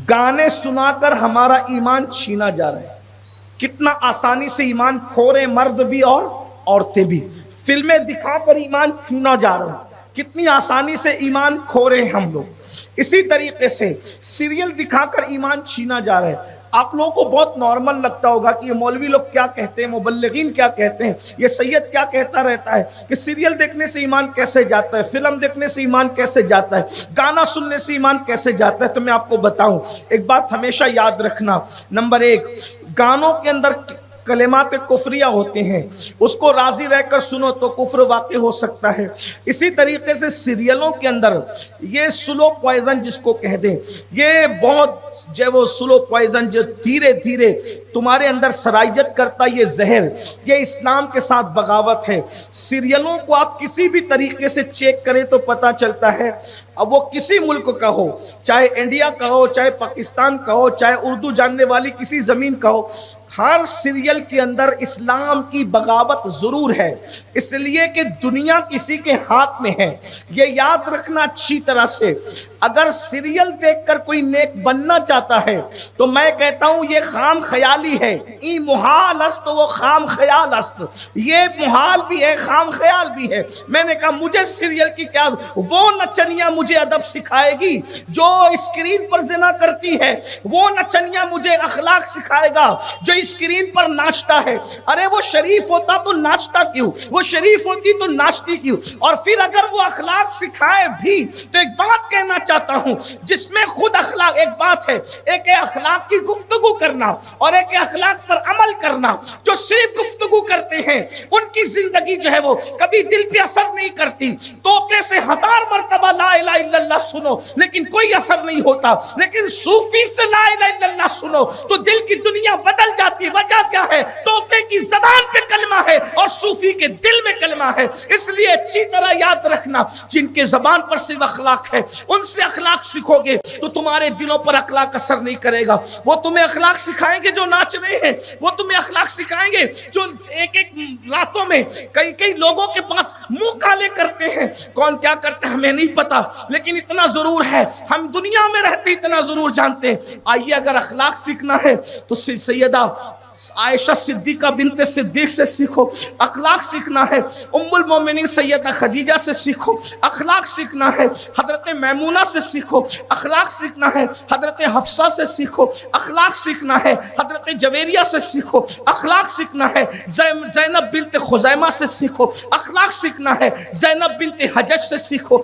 گانے سنا کر ہمارا ایمان چھینا جا رہا ہے. کتنا آسانی سے ایمان کھو رہے مرد بھی اور عورتیں بھی. فلمیں دکھا کر ایمان چھینا جا رہا ہے. کتنی آسانی سے ایمان کھو رہے ہیں ہم لوگ. اسی طریقے سے سیریل دکھا کر ایمان چھینا جا رہا ہے. آپ لوگوں کو بہت نارمل لگتا ہوگا کہ یہ مولوی لوگ کیا کہتے ہیں, مبلغین کیا کہتے ہیں, یہ سید کیا کہتا رہتا ہے کہ سیریل دیکھنے سے ایمان کیسے جاتا ہے, فلم دیکھنے سے ایمان کیسے جاتا ہے, گانا سننے سے ایمان کیسے جاتا ہے. تو میں آپ کو بتاؤں ایک بات ہمیشہ یاد رکھنا. نمبر ایک, گانوں کے اندر کلمات کفریہ ہوتے ہیں, اس کو راضی رہ کر سنو تو کفر واقع ہو سکتا ہے. اسی طریقے سے سیریلوں کے اندر یہ سلو پوائزن جس کو کہہ دیں, یہ بہت جو وہ سلو پوائزن جو دھیرے دھیرے تمہارے اندر سرائیت کرتا, یہ زہر, یہ اسلام کے ساتھ بغاوت ہے. سیریلوں کو آپ کسی بھی طریقے سے چیک کریں تو پتہ چلتا ہے, اب وہ کسی ملک کا ہو, چاہے انڈیا کا ہو, چاہے پاکستان کا ہو, چاہے اردو جاننے والی کسی زمین کا ہو, ہر سیریل کے اندر اسلام کی بغاوت ضرور ہے. اس لیے کہ دنیا کسی کے ہاتھ میں ہے. یہ یاد رکھنا اچھی طرح سے. اگر سیریل دیکھ کر کوئی نیک بننا چاہتا ہے تو میں کہتا ہوں یہ خام خیالی ہے. ای محال است وہ خام خیال است. یہ محال بھی ہے, خام خیال بھی ہے. میں نے کہا مجھے سیریل کی کیا, وہ نچنیاں مجھے ادب سکھائے گی جو اسکرین پر زنا کرتی ہے, وہ نچنیاں مجھے اخلاق سکھائے گا جو اسکرین پر ناچتا ہے. ارے وہ شریف ہوتا تو ناچتا کیوں, وہ شریف ہوتی تو ناچتی کیوں. اور پھر اگر وہ اخلاق سکھائے بھی تو ایک بات کہنا چاہتا ہوں, جس میں خود اخلاق, ایک بات ہے ایک اخلاق کی گفتگو کرنا اور ایک اخلاق پر عمل کرنا. جو صرف گفتگو کرتے ہیں ان کی زندگی جو ہے وہ کبھی دل پہ اثر نہیں کرتی. طوطے سے 1000 مرتبہ لا الہ الا اللہ سنو لیکن کوئی اثر نہیں ہوتا, لیکن صوفی سے لا الہ الا اللہ سنو تو دل کی دنیا بدل جاتی. وجہ کیا ہے؟ طوطے کی زبان پہ کلمہ ہے اور صوفی کے دل میں کلمہ ہے. اس لیے اچھی طرح یاد رکھنا, جن کے زبان پر صرف اخلاق ہے ان سے اخلاق سیکھو گے تو تمہارے دلوں پر اخلاق اثر نہیں کرے گا. وہ تمہیں اخلاق سکھائیں گے جو ناچ رہے ہیں, وہ تمہیں اخلاق سکھائیں گے جو ایک ایک راتوں میں کئی لوگوں کے پاس منہ کالے کرتے ہیں. کون کیا کرتے ہیں ہمیں نہیں پتا, لیکن اتنا ضرور ہے ہم دنیا میں رہتے اتنا ضرور جانتے ہیں. آئیے اگر اخلاق سیکھنا ہے تو سیدہ عائشہ صدیقہ بنت صدیق سے سیکھو. اخلاق سیکھنا ہے ام المومنین سیدہ خدیجہ سے سیکھو. اخلاق سیکھنا ہے حضرت میمونہ سے سیکھو. اخلاق سیکھنا ہے حضرت حفصہ سے سیکھو. اخلاق سیکھنا ہے حضرت جویریہ سے سیکھو. اخلاق سیکھنا ہے زینب بنت خزیمہ سے سیکھو. اخلاق سیکھنا ہے زینب بنت حجج سے سیکھو.